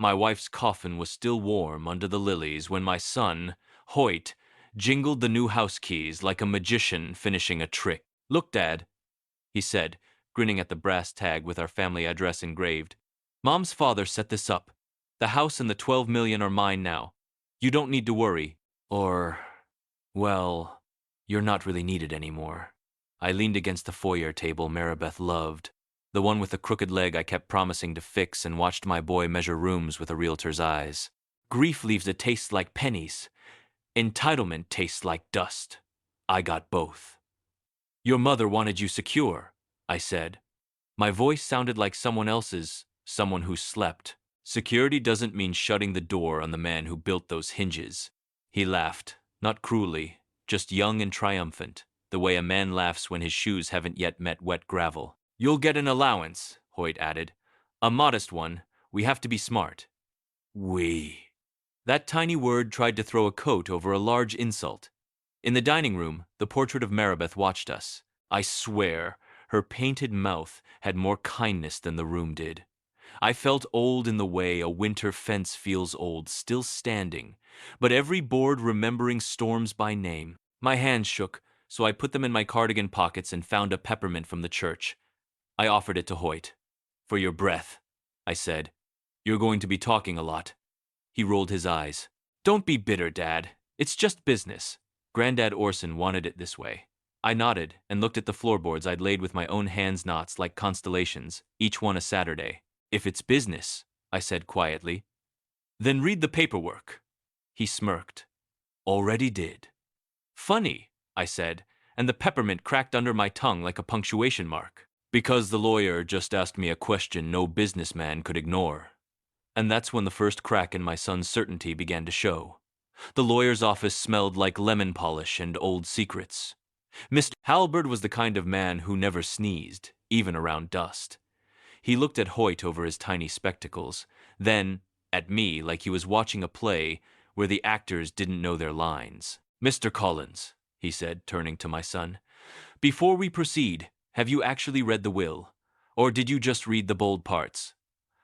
My wife's coffin was still warm under the lilies when my son, Hoyt, jingled the new house keys like a magician finishing a trick. "Look, Dad," he said, grinning at the brass tag with our family address engraved. "Mom's father set this up. The house and the 12 million are mine now. You don't need to worry. Or, well, you're not really needed anymore." I leaned against the foyer table Maribeth loved, the one with the crooked leg I kept promising to fix, and watched my boy measure rooms with a realtor's eyes. Grief leaves a taste like pennies. Entitlement tastes like dust. I got both. "Your mother wanted you secure," I said. My voice sounded like someone else's, someone who slept. "Security doesn't mean shutting the door on the man who built those hinges." He laughed, not cruelly, just young and triumphant, the way a man laughs when his shoes haven't yet met wet gravel. "You'll get an allowance," Hoyt added. "A modest one. We have to be smart." "We." That tiny word tried to throw a coat over a large insult. In the dining room, the portrait of Maribeth watched us. I swear, her painted mouth had more kindness than the room did. I felt old in the way a winter fence feels old, still standing, but every board remembering storms by name. My hands shook, so I put them in my cardigan pockets and found a peppermint from the church. I offered it to Hoyt. "For your breath," I said. "You're going to be talking a lot." He rolled his eyes. "Don't be bitter, Dad. It's just business. Granddad Orson wanted it this way." I nodded and looked at the floorboards I'd laid with my own hands knots like constellations, each one a Saturday. "If it's business," I said quietly, "then read the paperwork." He smirked. "Already did." "Funny," I said, and the peppermint cracked under my tongue like a punctuation mark. "Because the lawyer just asked me a question no businessman could ignore." And that's when the first crack in my son's certainty began to show. The lawyer's office smelled like lemon polish and old secrets. Mr. Halberd was the kind of man who never sneezed, even around dust. He looked at Hoyt over his tiny spectacles, then at me like he was watching a play where the actors didn't know their lines. "Mr. Collins," he said, turning to my son, "before we proceed, have you actually read the will? Or did you just read the bold parts?"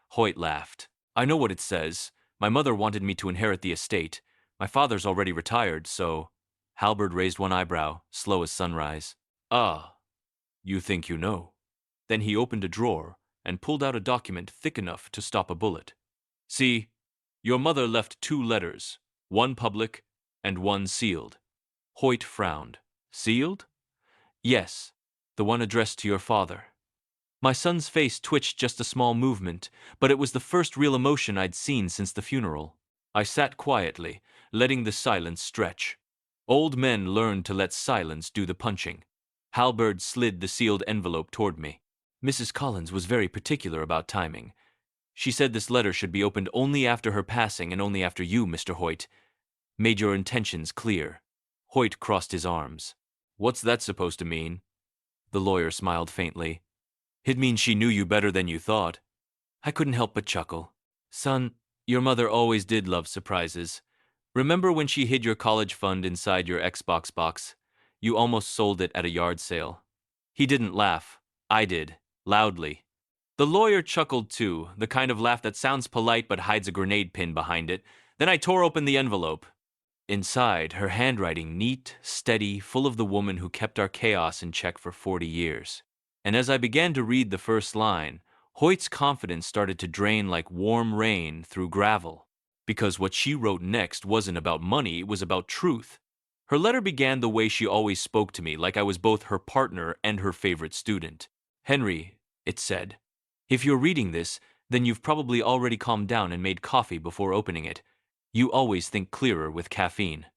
Hoyt laughed. "I know what it says. My mother wanted me to inherit the estate. My father's already retired, so—" Halberd raised one eyebrow, slow as sunrise. "Ah, you think you know." Then he opened a drawer and pulled out a document thick enough to stop a bullet. "See, your mother left 2 letters, one public and one sealed." Hoyt frowned. "Sealed?" "Yes, the one addressed to your father." My son's face twitched just a small movement, but it was the first real emotion I'd seen since the funeral. I sat quietly, letting the silence stretch. Old men learned to let silence do the punching. Halberd slid the sealed envelope toward me. "Mrs. Collins was very particular about timing. She said this letter should be opened only after her passing and only after you, Mr. Hoyt, made your intentions clear." Hoyt crossed his arms. "What's that supposed to mean?" The lawyer smiled faintly. "It means she knew you better than you thought." I couldn't help but chuckle. "Son, your mother always did love surprises. Remember when she hid your college fund inside your Xbox box? You almost sold it at a yard sale." He didn't laugh. I did, loudly. The lawyer chuckled too, the kind of laugh that sounds polite but hides a grenade pin behind it. Then I tore open the envelope. Inside, her handwriting neat, steady, full of the woman who kept our chaos in check for 40 years. And as I began to read the first line, Hoyt's confidence started to drain like warm rain through gravel. Because what she wrote next wasn't about money, it was about truth. Her letter began the way she always spoke to me, like I was both her partner and her favorite student. "Henry," it said, "if you're reading this, then you've probably already calmed down and made coffee before opening it. You always think clearer with caffeine."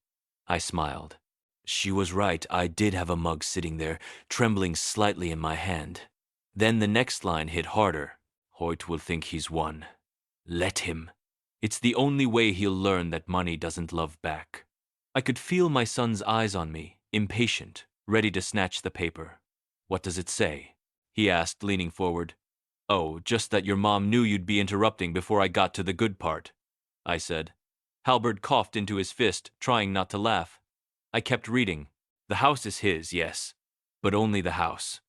I smiled. She was right, I did have a mug sitting there, trembling slightly in my hand. Then the next line hit harder. "Hoyt will think he's won. Let him. It's the only way he'll learn that money doesn't love back." I could feel my son's eyes on me, impatient, ready to snatch the paper. "What does it say?" he asked, leaning forward. "Oh, just that your mom knew you'd be interrupting before I got to the good part," I said. Halberd coughed into his fist, trying not to laugh. I kept reading. "The house is his, yes, but only the house.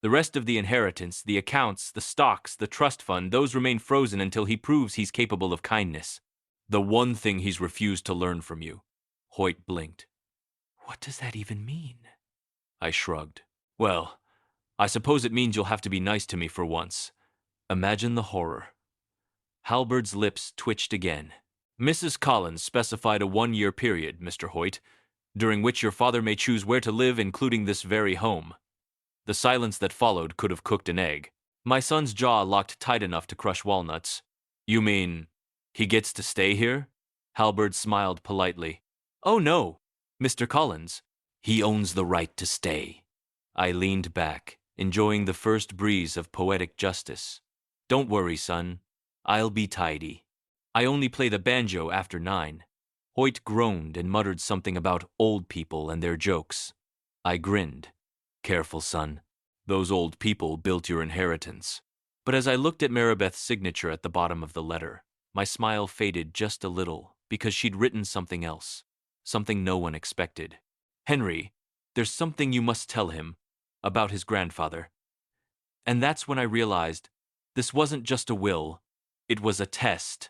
The rest of the inheritance, the accounts, the stocks, the trust fund, those remain frozen until he proves he's capable of kindness. The one thing he's refused to learn from you. Hoyt blinked. What does that even mean? I shrugged. Well, I suppose it means you'll have to be nice to me for once. Imagine the horror. Halbert's lips twitched again. Mrs. Collins specified a 1-year period, Mr. Hoyt, during which your father may choose where to live, including this very home. The silence that followed could have cooked an egg. My son's jaw locked tight enough to crush walnuts. You mean, he gets to stay here? Halbert smiled politely. Oh no, Mr. Collins. He owns the right to stay. I leaned back, enjoying the first breeze of poetic justice. Don't worry, son. I'll be tidy. I only play the banjo after 9. Hoyt groaned and muttered something about old people and their jokes. I grinned. Careful, son. Those old people built your inheritance. But as I looked at Maribeth's signature at the bottom of the letter, my smile faded just a little because she'd written something else, something no one expected. Henry, there's something you must tell him about his grandfather. And that's when I realized this wasn't just a will, it was a test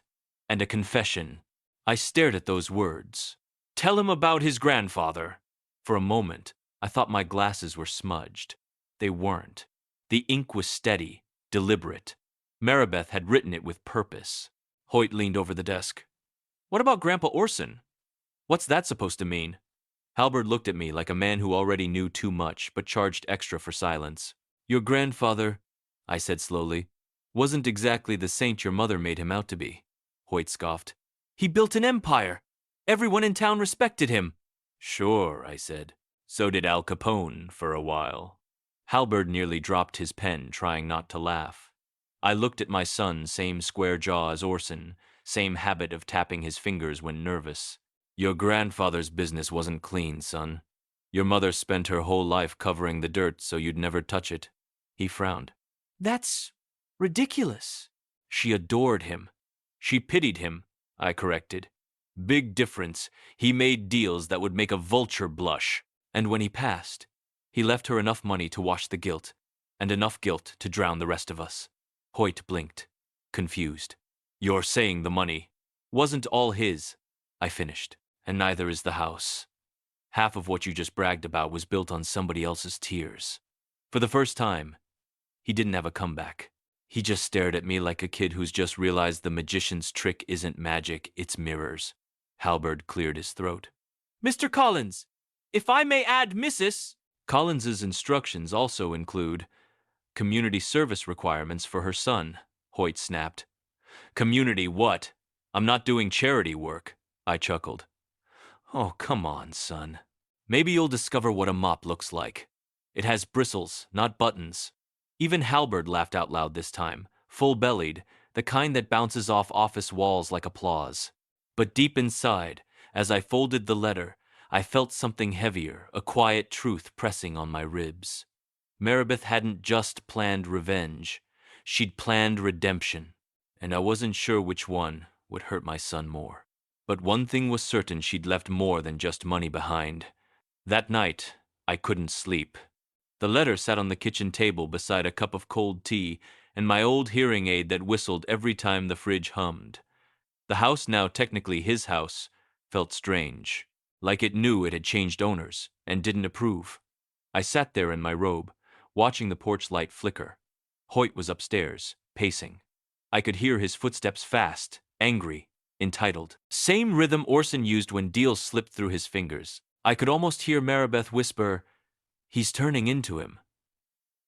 and a confession. I stared at those words. Tell him about his grandfather. For a moment, I thought my glasses were smudged. They weren't. The ink was steady, deliberate. Maribeth had written it with purpose. Hoyt leaned over the desk. What about Grandpa Orson? What's that supposed to mean? Halbert looked at me like a man who already knew too much but charged extra for silence. Your grandfather, I said slowly, wasn't exactly the saint your mother made him out to be. Hoyt scoffed. He built an empire. Everyone in town respected him. Sure, I said. So did Al Capone for a while. Halbert nearly dropped his pen, trying not to laugh. I looked at my son, same square jaw as Orson, same habit of tapping his fingers when nervous. Your grandfather's business wasn't clean, son. Your mother spent her whole life covering the dirt so you'd never touch it. He frowned. That's ridiculous. She adored him. She pitied him, I corrected. Big difference. He made deals that would make a vulture blush. And when he passed, he left her enough money to wash the guilt, and enough guilt to drown the rest of us. Hoyt blinked, confused. You're saying the money wasn't all his, I finished, and neither is the house. Half of what you just bragged about was built on somebody else's tears. For the first time, he didn't have a comeback. He just stared at me like a kid who's just realized the magician's trick isn't magic, it's mirrors. Halbert cleared his throat. Mr. Collins, if I may add Mrs. Collins's instructions also include community service requirements for her son, Hoyt snapped. Community what? I'm not doing charity work, I chuckled. Oh, come on, son. Maybe you'll discover what a mop looks like. It has bristles, not buttons. Even Halbert laughed out loud this time, full-bellied, the kind that bounces off office walls like applause. But deep inside, as I folded the letter, I felt something heavier, a quiet truth pressing on my ribs. Maribeth hadn't just planned revenge. She'd planned redemption, and I wasn't sure which one would hurt my son more. But one thing was certain, she'd left more than just money behind. That night, I couldn't sleep. The letter sat on the kitchen table beside a cup of cold tea and my old hearing aid that whistled every time the fridge hummed. The house, now technically his house, felt strange, like it knew it had changed owners and didn't approve. I sat there in my robe, watching the porch light flicker. Hoyt was upstairs, pacing. I could hear his footsteps fast, angry, entitled. Same rhythm Orson used when deals slipped through his fingers. I could almost hear Maribeth whisper, "He's turning into him."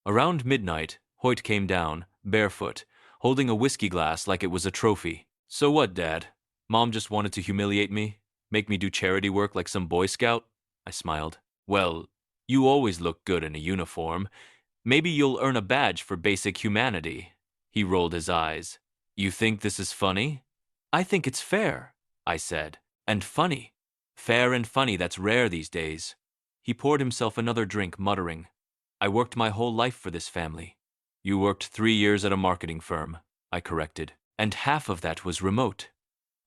Around midnight, Hoyt came down, barefoot, holding a whiskey glass like it was a trophy. So what, Dad? Mom just wanted to humiliate me? Make me do charity work like some Boy Scout? I smiled. Well, you always look good in a uniform. Maybe you'll earn a badge for basic humanity. He rolled his eyes. You think this is funny? I think it's fair, I said. And funny. Fair and funny, that's rare these days. He poured himself another drink, muttering, I worked my whole life for this family. You worked 3 years at a marketing firm, I corrected, and half of that was remote.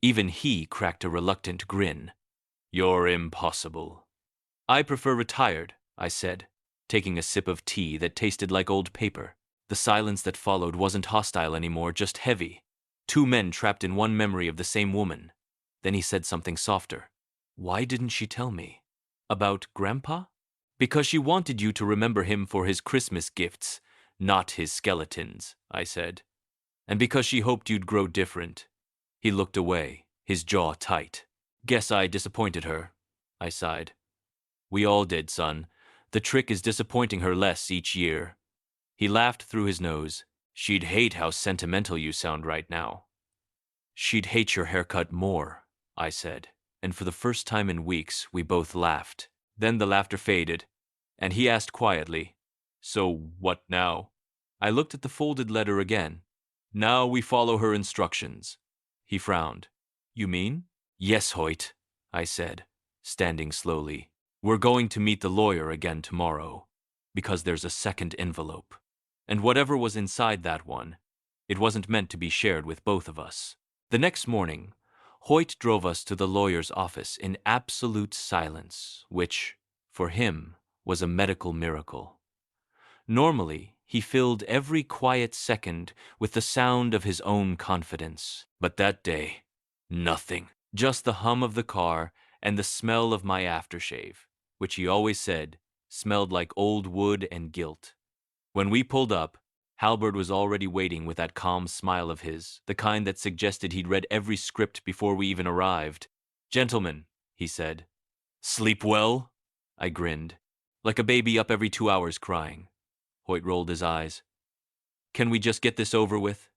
Even he cracked a reluctant grin. You're impossible. I prefer retired, I said. taking a sip of tea that tasted like old paper. The silence that followed wasn't hostile anymore, just heavy. Two men trapped in one memory of the same woman. Then he said something softer. Why didn't she tell me? About Grandpa? Because she wanted you to remember him for his Christmas gifts, not his skeletons, I said. And because she hoped you'd grow different. He looked away, his jaw tight. Guess I disappointed her, I sighed. We all did, son. The trick is disappointing her less each year. He laughed through his nose. She'd hate how sentimental you sound right now. She'd hate your haircut more, I said, and for the first time in weeks, we both laughed. Then the laughter faded, and he asked quietly, So what now? I looked at the folded letter again. Now we follow her instructions. He frowned. You mean? Yes, Hoyt, I said, standing slowly. We're going to meet the lawyer again tomorrow, because there's a second envelope. And whatever was inside that one, it wasn't meant to be shared with both of us. The next morning, Hoyt drove us to the lawyer's office in absolute silence, which, for him, was a medical miracle. Normally, he filled every quiet second with the sound of his own confidence. But that day, nothing. Just the hum of the car and the smell of my aftershave, which he always said smelled like old wood and guilt. When we pulled up, Halberd was already waiting with that calm smile of his, the kind that suggested he'd read every script before we even arrived. Gentlemen, he said. Sleep well? I grinned, like a baby up every 2 hours crying. Hoyt rolled his eyes. Can we just get this over with?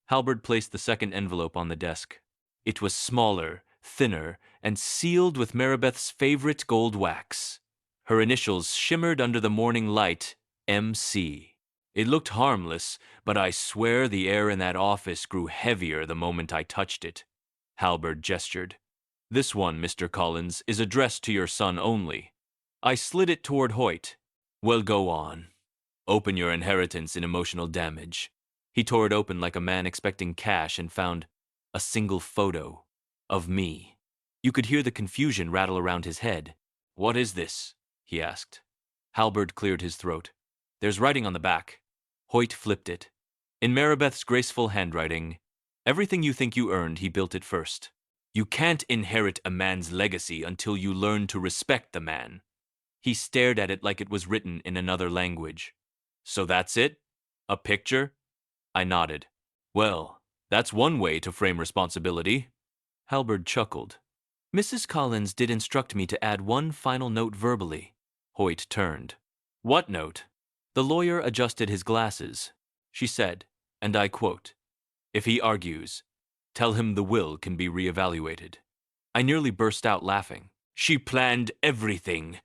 Halberd placed the second envelope on the desk. It was smaller, thinner, and sealed with Maribeth's favorite gold wax. Her initials shimmered under the morning light, MC. It looked harmless, but I swear the air in that office grew heavier the moment I touched it. Halberd gestured. This one, Mr. Collins, is addressed to your son only. I slid it toward Hoyt. Well, go on. Open your inheritance in emotional damage. He tore it open like a man expecting cash and found a single photo of me. You could hear the confusion rattle around his head. What is this? He asked. Halberd cleared his throat. There's writing on the back. Hoyt flipped it. In Maribeth's graceful handwriting, everything you think you earned, he built it first. You can't inherit a man's legacy until you learn to respect the man. He stared at it like it was written in another language. So that's it? A picture? I nodded. Well, that's one way to frame responsibility. Halberd chuckled. Mrs. Collins did instruct me to add one final note verbally. Hoyt turned. What note? The lawyer adjusted his glasses. She said, and I quote, If he argues, tell him the will can be reevaluated. I nearly burst out laughing. She planned everything.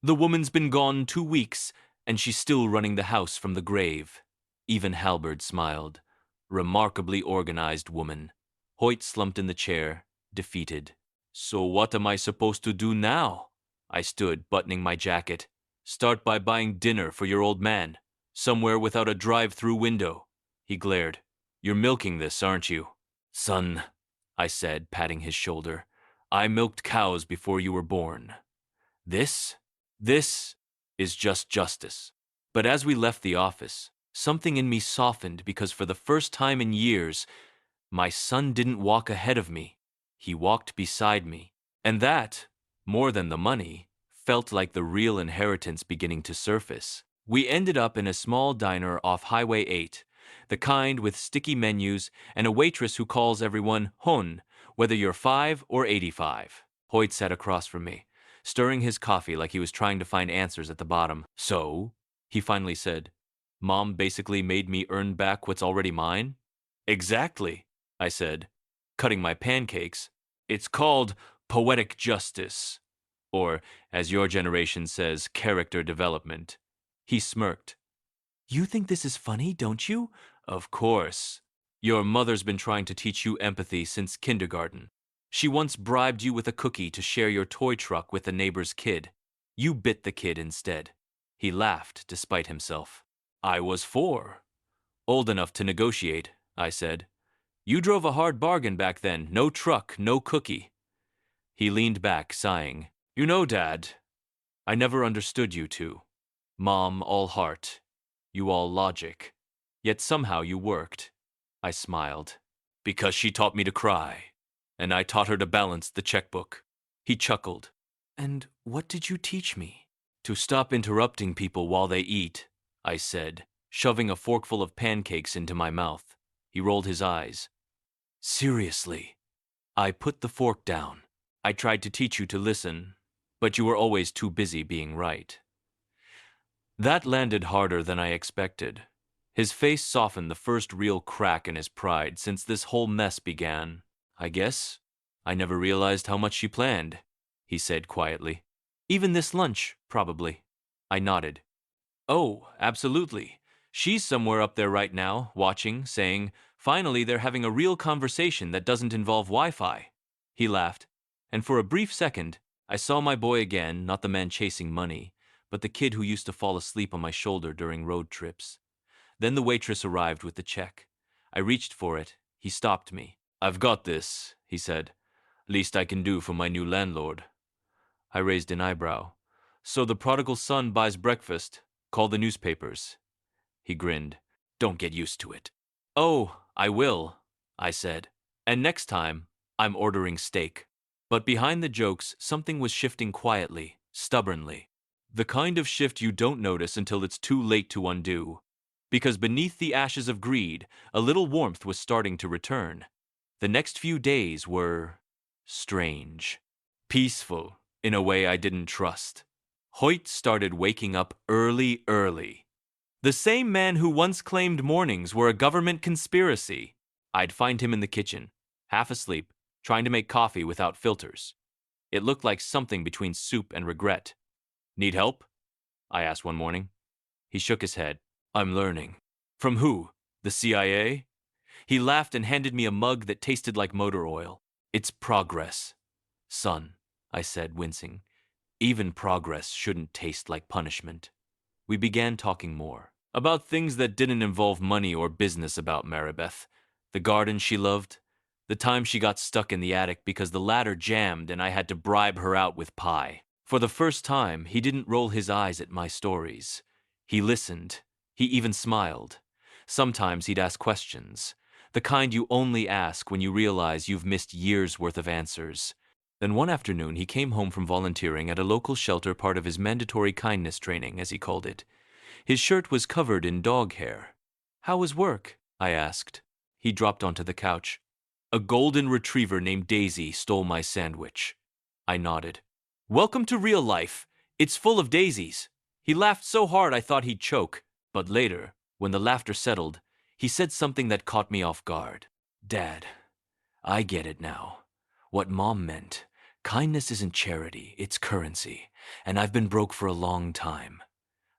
The woman's been gone 2 weeks, and she's still running the house from the grave. Even Halberd smiled. Remarkably organized woman. Hoyt slumped in the chair, defeated. So what am I supposed to do now? I stood, buttoning my jacket. Start by buying dinner for your old man. Somewhere without a drive-through window. He glared. You're milking this, aren't you? Son, I said, patting his shoulder. I milked cows before you were born. This is just justice. But as we left the office, something in me softened because for the first time in years, my son didn't walk ahead of me. He walked beside me. And that, more than the money, felt like the real inheritance beginning to surface. We ended up in a small diner off Highway 8, the kind with sticky menus and a waitress who calls everyone Hon, whether you're 5 or 85. Hoyt sat across from me, stirring his coffee like he was trying to find answers at the bottom. So, he finally said, Mom basically made me earn back what's already mine? Exactly, I said, cutting my pancakes. It's called poetic justice. Or, as your generation says, character development. He smirked. You think this is funny, don't you? Of course. Your mother's been trying to teach you empathy since kindergarten. She once bribed you with a cookie to share your toy truck with a neighbor's kid. You bit the kid instead. He laughed despite himself. I was 4. Old enough to negotiate, I said. You drove a hard bargain back then. No truck, no cookie. He leaned back, sighing. You know, Dad, I never understood you two. Mom all heart, you all logic. Yet somehow you worked. I smiled. Because she taught me to cry. And I taught her to balance the checkbook. He chuckled. And what did you teach me? To stop interrupting people while they eat, I said, shoving a forkful of pancakes into my mouth. He rolled his eyes. Seriously? I put the fork down. I tried to teach you to listen, but you were always too busy being right. That landed harder than I expected. His face softened, the first real crack in his pride since this whole mess began. I guess I never realized how much she planned, he said quietly. Even this lunch, probably. I nodded. Oh, absolutely. She's somewhere up there right now, watching, saying, finally they're having a real conversation that doesn't involve Wi-Fi. He laughed, and for a brief second, I saw my boy again, not the man chasing money, but the kid who used to fall asleep on my shoulder during road trips. Then the waitress arrived with the check. I reached for it. He stopped me. I've got this, he said. Least I can do for my new landlord. I raised an eyebrow. So the prodigal son buys breakfast. Call the newspapers. He grinned. Don't get used to it. Oh, I will, I said. And next time, I'm ordering steak. But behind the jokes, something was shifting quietly, stubbornly. The kind of shift you don't notice until it's too late to undo. Because beneath the ashes of greed, a little warmth was starting to return. The next few days were strange. Peaceful, in a way I didn't trust. Hoyt started waking up early. The same man who once claimed mornings were a government conspiracy. I'd find him in the kitchen, half asleep, trying to make coffee without filters. It looked like something between soup and regret. Need help? I asked one morning. He shook his head. I'm learning. From who? The CIA? He laughed and handed me a mug that tasted like motor oil. It's progress. Son, I said, wincing. Even progress shouldn't taste like punishment. We began talking more. About things that didn't involve money or business about Maribeth. The garden she loved. The time she got stuck in the attic because the ladder jammed and I had to bribe her out with pie. For the first time, he didn't roll his eyes at my stories. He listened. He even smiled. Sometimes he'd ask questions. The kind you only ask when you realize you've missed years' worth of answers. Then one afternoon, he came home from volunteering at a local shelter, part of his mandatory kindness training, as he called it. His shirt was covered in dog hair. How was work? I asked. He dropped onto the couch. A golden retriever named Daisy stole my sandwich. I nodded. Welcome to real life. It's full of daisies. He laughed so hard I thought he'd choke. But later, when the laughter settled, he said something that caught me off guard. Dad, I get it now. What Mom meant. Kindness isn't charity, it's currency. And I've been broke for a long time.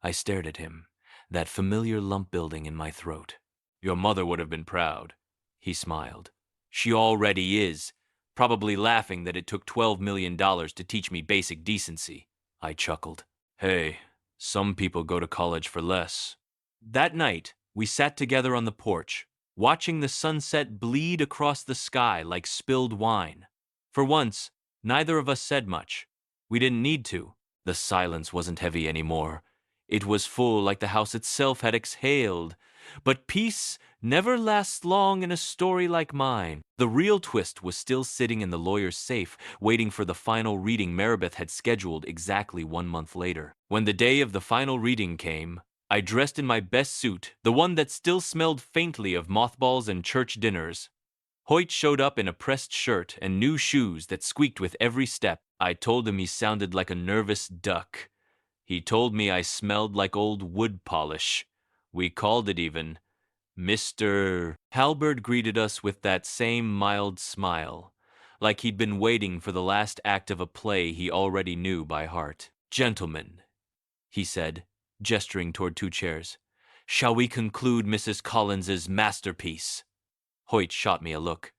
I stared at him, that familiar lump building in my throat. Your mother would have been proud. He smiled. She already is, probably laughing that it took $12 million to teach me basic decency. I chuckled. Hey, some people go to college for less. That night, we sat together on the porch, watching the sunset bleed across the sky like spilled wine. For once, neither of us said much. We didn't need to. The silence wasn't heavy anymore. It was full like the house itself had exhaled. But peace never lasts long in a story like mine. The real twist was still sitting in the lawyer's safe, waiting for the final reading Maribeth had scheduled exactly 1 month later. When the day of the final reading came, I dressed in my best suit, the one that still smelled faintly of mothballs and church dinners. Hoyt showed up in a pressed shirt and new shoes that squeaked with every step. I told him he sounded like a nervous duck. He told me I smelled like old wood polish. We called it even Mr. Halberd greeted us with that same mild smile, like he'd been waiting for the last act of a play he already knew by heart. Gentlemen, he said, gesturing toward 2 chairs, shall we conclude Mrs. Collins's masterpiece? Hoyt shot me a look.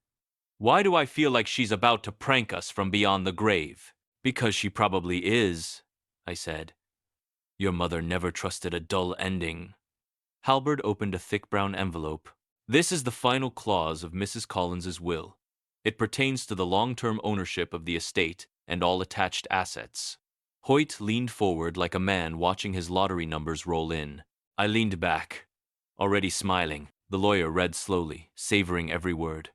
Why do I feel like she's about to prank us from beyond the grave? Because she probably is, I said. Your mother never trusted a dull ending. Halberd opened a thick brown envelope. This is the final clause of Mrs. Collins's will. It pertains to the long-term ownership of the estate and all attached assets. Hoyt leaned forward like a man watching his lottery numbers roll in. I leaned back, already smiling. The lawyer read slowly, savoring every word.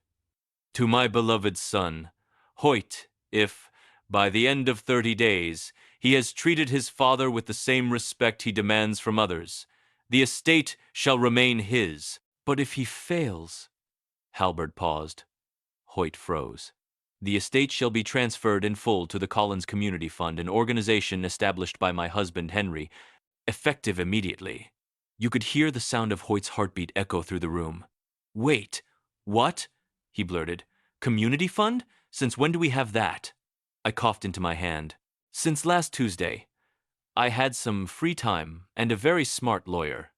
To my beloved son, Hoyt, if, by the end of 30 days, he has treated his father with the same respect he demands from others, the estate shall remain his. But if he fails, Halberd paused. Hoyt froze. The estate shall be transferred in full to the Collins Community Fund, an organization established by my husband Henry, effective immediately. You could hear the sound of Hoyt's heartbeat echo through the room. Wait, what? He blurted. Community fund? Since when do we have that? I coughed into my hand. Since last Tuesday. I had some free time and a very smart lawyer.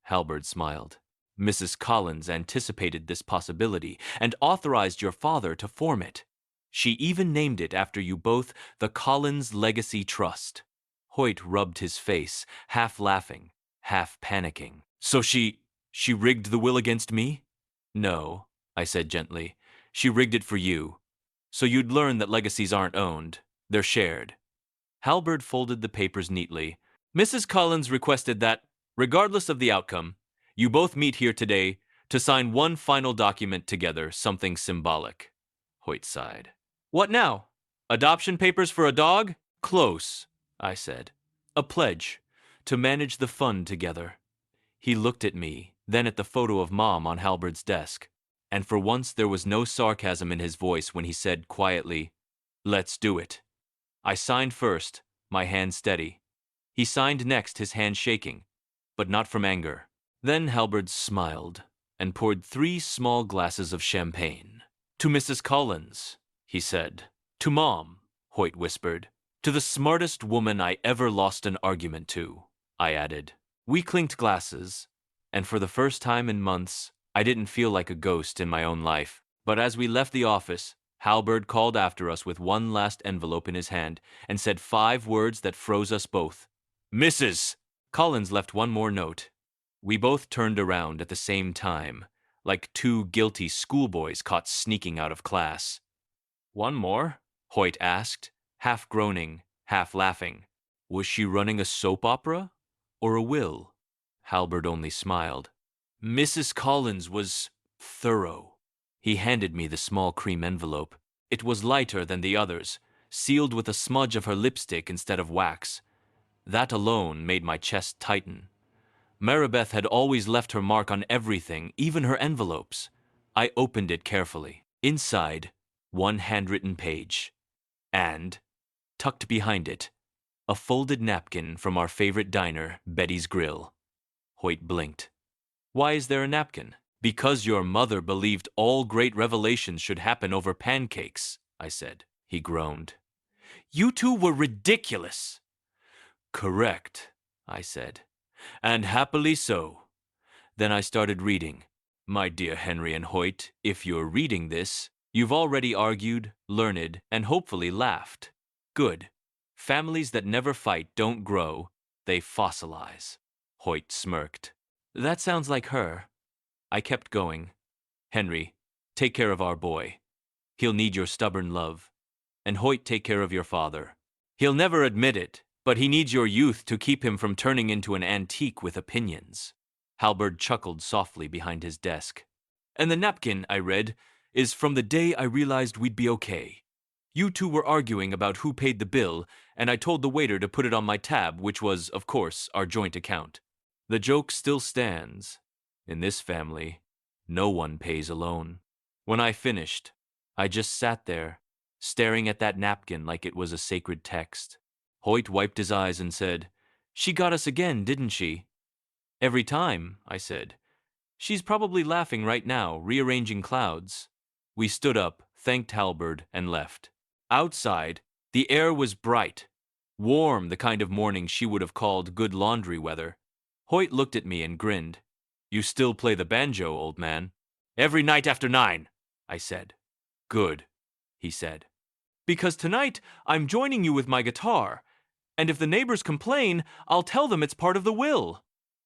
Halberd smiled. Mrs. Collins anticipated this possibility and authorized your father to form it. She even named it after you both the Collins Legacy Trust. Hoyt rubbed his face, half laughing, half panicking. So she rigged the will against me? No, I said gently. She rigged it for you. So you'd learn that legacies aren't owned. They're shared. Halberd folded the papers neatly. Mrs. Collins requested that, regardless of the outcome, you both meet here today to sign one final document together, something symbolic. Hoyt sighed. What now? Adoption papers for a dog? Close, I said. A pledge to manage the fund together. He looked at me, then at the photo of Mom on Halberd's desk, and for once there was no sarcasm in his voice when he said quietly, Let's do it. I signed first, my hand steady. He signed next, his hand shaking, but not from anger. Then Halberd smiled and poured 3 small glasses of champagne. To Mrs. Collins, he said. To Mom, Hoyt whispered. To the smartest woman I ever lost an argument to, I added. We clinked glasses, and for the first time in months, I didn't feel like a ghost in my own life. But as we left the office, Halberd called after us with one last envelope in his hand and said 5 words that froze us both. Mrs. Collins left one more note. We both turned around at the same time, like 2 guilty schoolboys caught sneaking out of class. One more? Hoyt asked, half groaning, half laughing. Was she running a soap opera or a will? Halberd only smiled. Mrs. Collins was thorough. He handed me the small cream envelope. It was lighter than the others, sealed with a smudge of her lipstick instead of wax. That alone made my chest tighten. Maribeth had always left her mark on everything, even her envelopes. I opened it carefully. Inside, 1 handwritten page. And, tucked behind it, a folded napkin from our favorite diner, Betty's Grill. Hoyt blinked. Why is there a napkin? Because your mother believed all great revelations should happen over pancakes, I said. He groaned. You two were ridiculous. Correct, I said. And happily so. Then I started reading. My dear Henry and Hoyt, if you're reading this, you've already argued, learned, and hopefully laughed. Good. Families that never fight don't grow, they fossilize. Hoyt smirked. That sounds like her. I kept going. Henry, take care of our boy. He'll need your stubborn love. And Hoyt, take care of your father. He'll never admit it, but he needs your youth to keep him from turning into an antique with opinions. Halberd chuckled softly behind his desk. And the napkin, I read, is from the day I realized we'd be okay. You two were arguing about who paid the bill, and I told the waiter to put it on my tab, which was, of course, our joint account. The joke still stands. In this family, no one pays alone. When I finished, I just sat there, staring at that napkin like it was a sacred text. Hoyt wiped his eyes and said, She got us again, didn't she? Every time, I said. She's probably laughing right now, rearranging clouds. We stood up, thanked Halberd, and left. Outside, the air was bright, warm, the kind of morning she would have called good laundry weather. Hoyt looked at me and grinned. You still play the banjo, old man? Every night after 9, I said. Good, he said. Because tonight I'm joining you with my guitar, and if the neighbors complain, I'll tell them it's part of the will.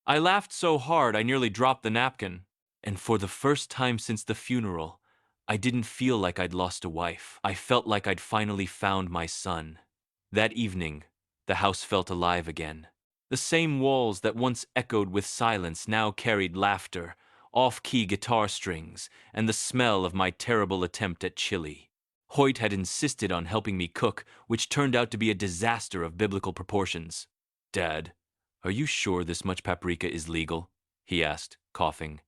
I laughed so hard I nearly dropped the napkin, and for the first time since the funeral, I didn't feel like I'd lost a wife. I felt like I'd finally found my son. That evening, The house felt alive again. The same walls that once echoed with silence now carried laughter, off-key guitar strings, and the smell of my terrible attempt at chili. Hoyt had insisted on helping me cook, which turned out to be a disaster of biblical proportions. "Dad, are you sure this much paprika is legal?" he asked, coughing.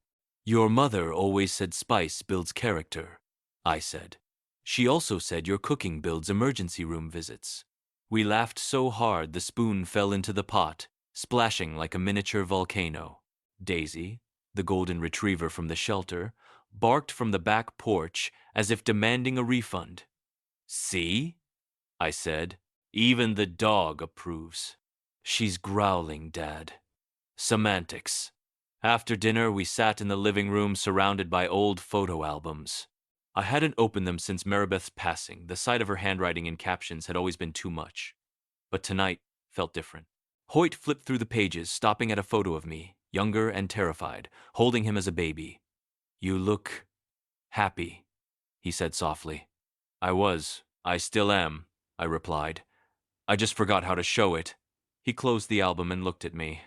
"Your mother always said spice builds character," I said. "She also said your cooking builds emergency room visits." We laughed so hard the spoon fell into the pot, splashing like a miniature volcano. Daisy, the golden retriever from the shelter, barked from the back porch as if demanding a refund. "See?" I said. "Even the dog approves." "She's growling, Dad." Semantics. After dinner, we sat in the living room surrounded by old photo albums. I hadn't opened them since Maribeth's passing. The sight of her handwriting and captions had always been too much. But tonight felt different. Hoyt flipped through the pages, stopping at a photo of me, younger and terrified, holding him as a baby. "You look happy," he said softly. I still am," I replied. "I just forgot how to show it." He closed the album and looked at me.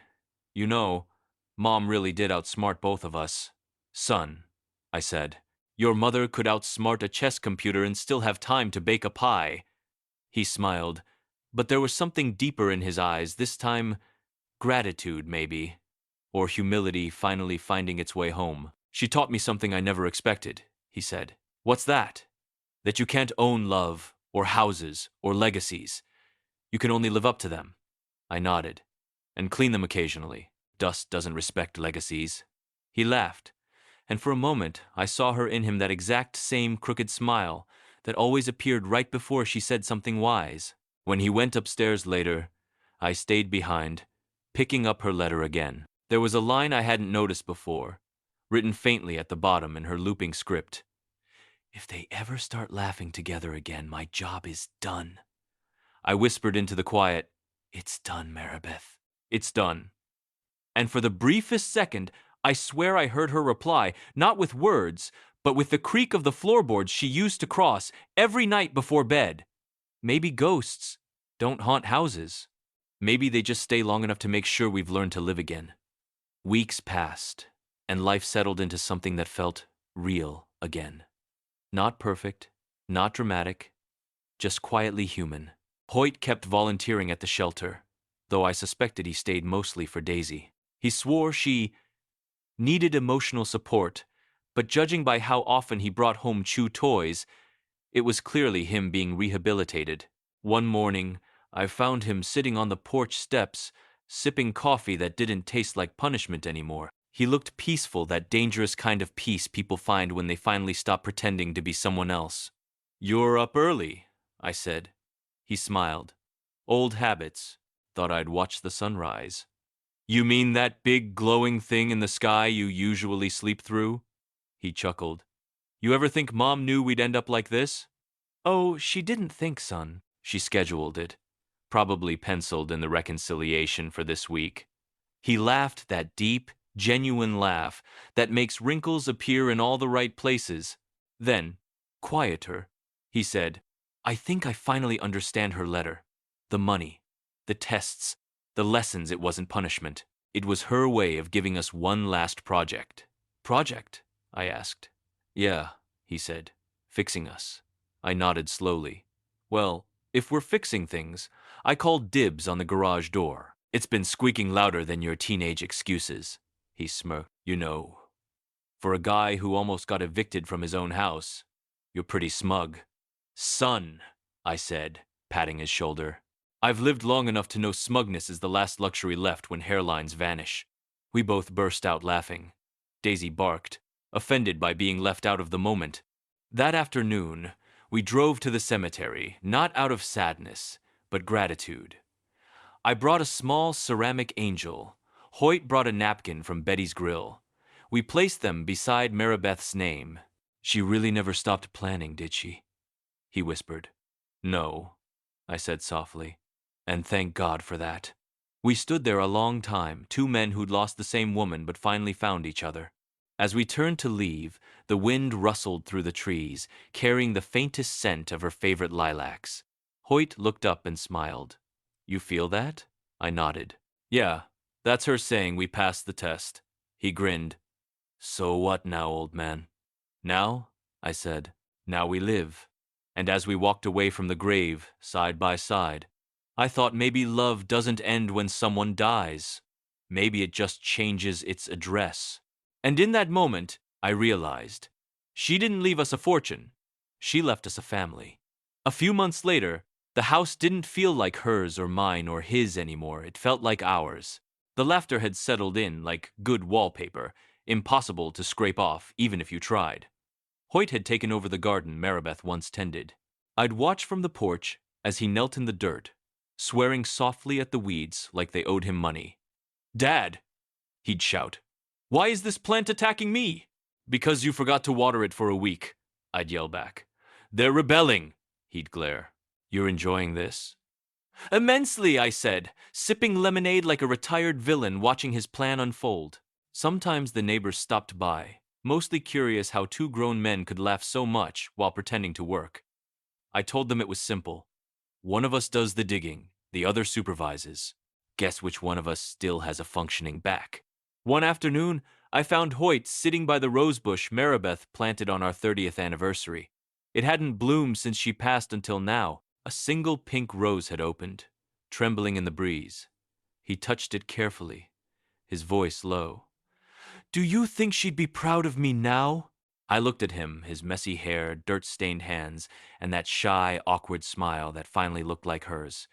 "You know, Mom really did outsmart both of us." "Son," I said, "your mother could outsmart a chess computer and still have time to bake a pie." He smiled, but there was something deeper in his eyes, this time gratitude, maybe, or humility finally finding its way home. "She taught me something I never expected," he said. "What's that?" "That you can't own love, or houses, or legacies. You can only live up to them." I nodded. "And clean them occasionally. Dust doesn't respect legacies." He laughed, and for a moment I saw her in him that exact same crooked smile that always appeared right before she said something wise. When he went upstairs later, I stayed behind, picking up her letter again. There was a line I hadn't noticed before, written faintly at the bottom in her looping script. "If they ever start laughing together again, my job is done." I whispered into the quiet, "It's done, Maribeth. It's done." And for the briefest second, I swear I heard her reply, not with words, but with the creak of the floorboards she used to cross every night before bed. Maybe ghosts don't haunt houses. Maybe they just stay long enough to make sure we've learned to live again. Weeks passed, and life settled into something that felt real again. Not perfect, not dramatic, just quietly human. Hoyt kept volunteering at the shelter, though I suspected he stayed mostly for Daisy. He swore she needed emotional support, but judging by how often he brought home chew toys, it was clearly him being rehabilitated. One morning, I found him sitting on the porch steps, sipping coffee that didn't taste like punishment anymore. He looked peaceful, that dangerous kind of peace people find when they finally stop pretending to be someone else. "You're up early," I said. He smiled. "Old habits. Thought I'd watch the sunrise." "You mean that big glowing thing in the sky you usually sleep through?" He chuckled. "You ever think Mom knew we'd end up like this?" "Oh, she didn't think, son. She scheduled it. Probably penciled in the reconciliation for this week." He laughed that deep, genuine laugh that makes wrinkles appear in all the right places. Then, quieter, he said, "I think I finally understand her letter. The money, the tests, the lessons. It wasn't punishment. It was her way of giving us one last project." "Project?" I asked. "Yeah," he said, "fixing us." I nodded slowly. "Well, if we're fixing things, I called dibs on the garage door. It's been squeaking louder than your teenage excuses." He smirked. "You know, for a guy who almost got evicted from his own house, you're pretty smug." "Son," I said, patting his shoulder. "I've lived long enough to know smugness is the last luxury left when hairlines vanish." We both burst out laughing. Daisy barked, offended by being left out of the moment. That afternoon, we drove to the cemetery, not out of sadness, but gratitude. I brought a small ceramic angel. Hoyt brought a napkin from Betty's grill. We placed them beside Maribeth's name. "She really never stopped planning, did she?" he whispered. "No," I said softly, "and thank God for that." We stood there a long time, two men who'd lost the same woman but finally found each other. As we turned to leave, the wind rustled through the trees, carrying the faintest scent of her favorite lilacs. Hoyt looked up and smiled. You feel that? I nodded. Yeah, that's her saying we passed the test. He grinned. So what now, old man? Now, I said, now we live. And as we walked away from the grave, side by side, I thought maybe love doesn't end when someone dies. Maybe it just changes its address. And in that moment, I realized she didn't leave us a fortune. She left us a family. A few months later, the house didn't feel like hers or mine or his anymore. It felt like ours. The laughter had settled in like good wallpaper, impossible to scrape off even if you tried. Hoyt had taken over the garden Maribeth once tended. I'd watch from the porch as he knelt in the dirt, swearing softly at the weeds like they owed him money. Dad, he'd shout, why is this plant attacking me? Because you forgot to water it for a week, I'd yell back. They're rebelling, he'd glare. You're enjoying this? Immensely, I said, sipping lemonade like a retired villain watching his plan unfold. Sometimes the neighbors stopped by, mostly curious how two grown men could laugh so much while pretending to work. I told them it was simple. One of us does the digging, the other supervises. Guess which one of us still has a functioning back? One afternoon, I found Hoyt sitting by the rosebush Maribeth planted on our 30th anniversary. It hadn't bloomed since she passed until now. A single pink rose had opened, trembling in the breeze. He touched it carefully, his voice low. Do you think she'd be proud of me now? I looked at him, his messy hair, dirt-stained hands, and that shy, awkward smile that finally looked like hers.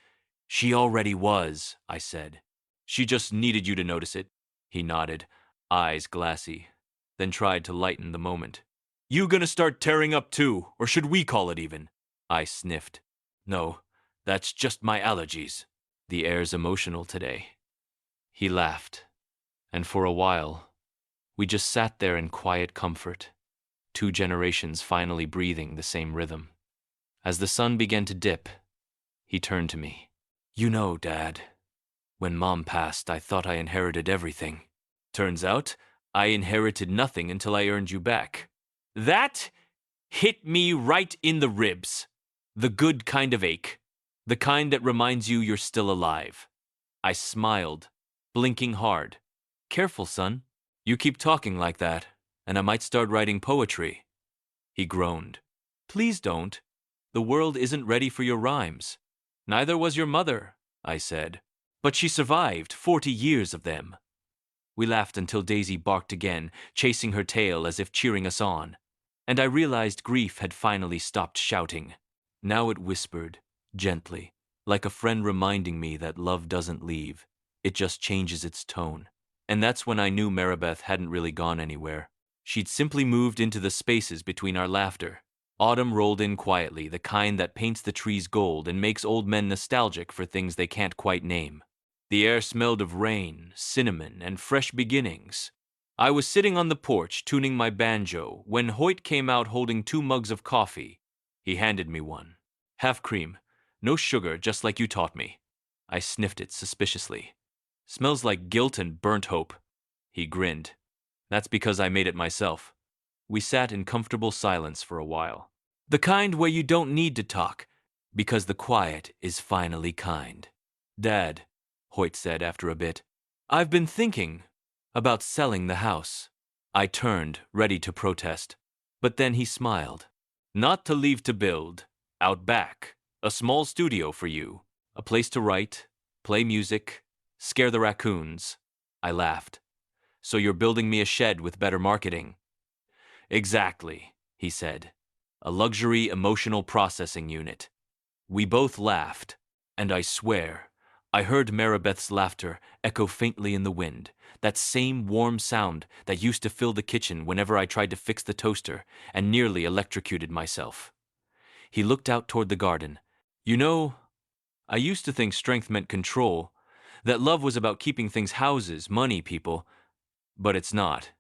She already was, I said. She just needed you to notice it. He nodded, eyes glassy, then tried to lighten the moment. You gonna start tearing up too, or should we call it even? I sniffed. No, that's just my allergies. The air's emotional today. He laughed, and for a while, we just sat there in quiet comfort, two generations finally breathing the same rhythm. As the sun began to dip, he turned to me. You know, Dad, when Mom passed, I thought I inherited everything. Turns out, I inherited nothing until I earned you back. That hit me right in the ribs. The good kind of ache. The kind that reminds you you're still alive. I smiled, blinking hard. Careful, son. You keep talking like that, and I might start writing poetry. He groaned. Please don't. The world isn't ready for your rhymes. Neither was your mother, I said. But she survived 40 years of them. We laughed until Daisy barked again, chasing her tail as if cheering us on. And I realized grief had finally stopped shouting. Now it whispered, gently, like a friend reminding me that love doesn't leave. It just changes its tone. And that's when I knew Maribeth hadn't really gone anywhere. She'd simply moved into the spaces between our laughter. Autumn rolled in quietly, the kind that paints the trees gold and makes old men nostalgic for things they can't quite name. The air smelled of rain, cinnamon, and fresh beginnings. I was sitting on the porch tuning my banjo when Hoyt came out holding 2 mugs of coffee. He handed me one. Half cream, no sugar, just like you taught me. I sniffed it suspiciously. Smells like guilt and burnt hope. He grinned. That's because I made it myself. We sat in comfortable silence for a while. The kind where you don't need to talk, because the quiet is finally kind. Dad, Hoyt said after a bit, I've been thinking about selling the house. I turned, ready to protest. But then he smiled. Not to leave to build. Out back. A small studio for you. A place to write, play music, scare the raccoons. I laughed. So you're building me a shed with better marketing? Exactly, he said. A luxury emotional processing unit. We both laughed, and I swear, I heard Maribeth's laughter echo faintly in the wind, that same warm sound that used to fill the kitchen whenever I tried to fix the toaster and nearly electrocuted myself. He looked out toward the garden. You know, I used to think strength meant control, that love was about keeping things houses, money, people. But it's not.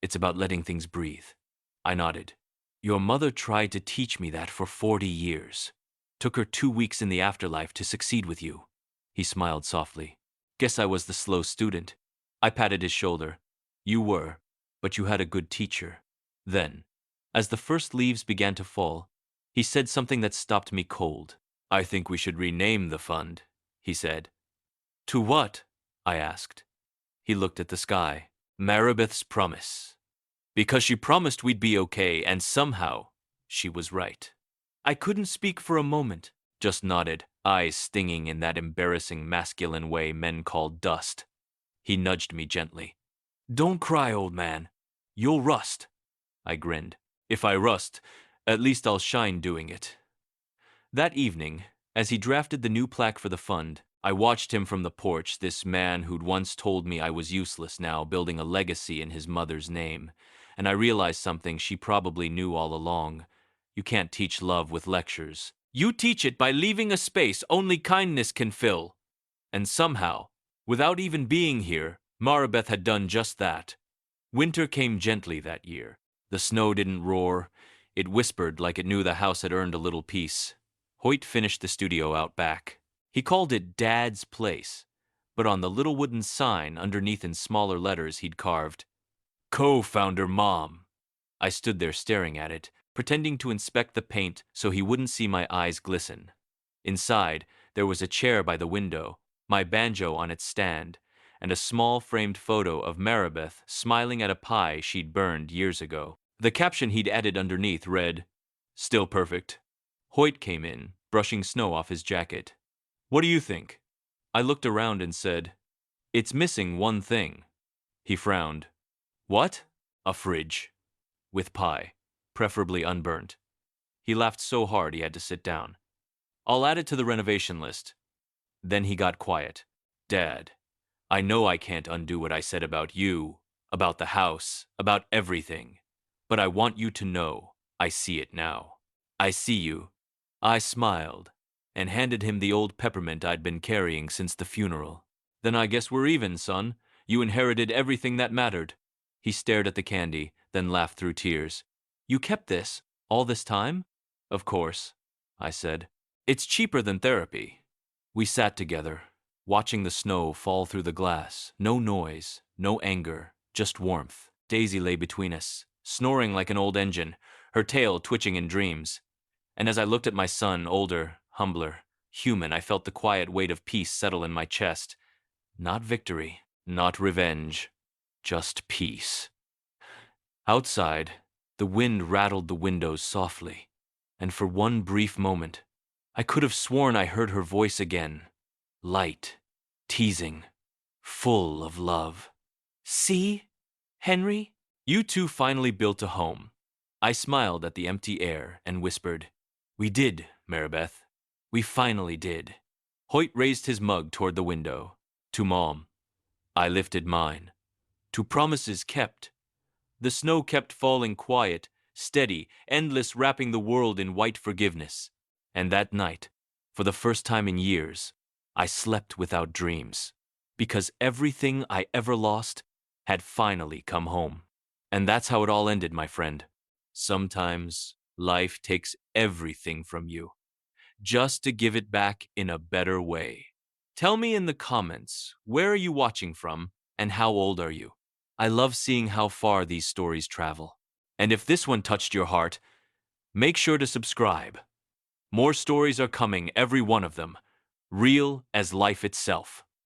It's about letting things breathe. I nodded. Your mother tried to teach me that for 40 years. Took her 2 weeks in the afterlife to succeed with you. He smiled softly. Guess I was the slow student. I patted his shoulder. You were, but you had a good teacher. Then, as the first leaves began to fall, he said something that stopped me cold. I think we should rename the fund, he said. To what? I asked. He looked at the sky. Maribeth's promise. Because she promised we'd be okay, and somehow she was right. I couldn't speak for a moment, just nodded, eyes stinging in that embarrassing masculine way men call dust. He nudged me gently. Don't cry, old man. You'll rust. I grinned. If I rust, at least I'll shine doing it. That evening, as he drafted the new plaque for the fund, I watched him from the porch, this man who'd once told me I was useless now building a legacy in his mother's name. And I realized something she probably knew all along. You can't teach love with lectures. You teach it by leaving a space only kindness can fill. And somehow, without even being here, Maribeth had done just that. Winter came gently that year. The snow didn't roar. It whispered like it knew the house had earned a little peace. Hoyt finished the studio out back. He called it Dad's Place, but on the little wooden sign underneath in smaller letters he'd carved, Co-founder Mom. I stood there staring at it, pretending to inspect the paint so he wouldn't see my eyes glisten. Inside, there was a chair by the window, my banjo on its stand, and a small framed photo of Maribeth smiling at a pie she'd burned years ago. The caption he'd added underneath read, Still perfect. Hoyt came in, brushing snow off his jacket. What do you think? I looked around and said, It's missing one thing. He frowned. What? A fridge. With pie, preferably unburnt. He laughed so hard he had to sit down. I'll add it to the renovation list. Then he got quiet. Dad, I know I can't undo what I said about you, about the house, about everything. But I want you to know I see it now. I see you. I smiled and handed him the old peppermint I'd been carrying since the funeral. Then I guess we're even, son. You inherited everything that mattered. He stared at the candy, then laughed through tears. You kept this all this time? Of course, I said. It's cheaper than therapy. We sat together, watching the snow fall through the glass. No noise, no anger, just warmth. Daisy lay between us, snoring like an old engine, her tail twitching in dreams. And as I looked at my son, older, humbler, human, I felt the quiet weight of peace settle in my chest. Not victory, not revenge, just peace. Outside, the wind rattled the windows softly, and for one brief moment, I could have sworn I heard her voice again. Light, teasing, full of love. See, Henry? You two finally built a home. I smiled at the empty air and whispered, We did, Maribeth. We finally did. Hoyt raised his mug toward the window. To Mom. I lifted mine. To promises kept. The snow kept falling quiet, steady, endless, wrapping the world in white forgiveness. And that night, for the first time in years, I slept without dreams. Because everything I ever lost had finally come home. And that's how it all ended, my friend. Sometimes life takes everything from you, just to give it back in a better way. Tell me in the comments, where are you watching from, and how old are you? I love seeing how far these stories travel. And if this one touched your heart, make sure to subscribe. More stories are coming, every one of them, real as life itself.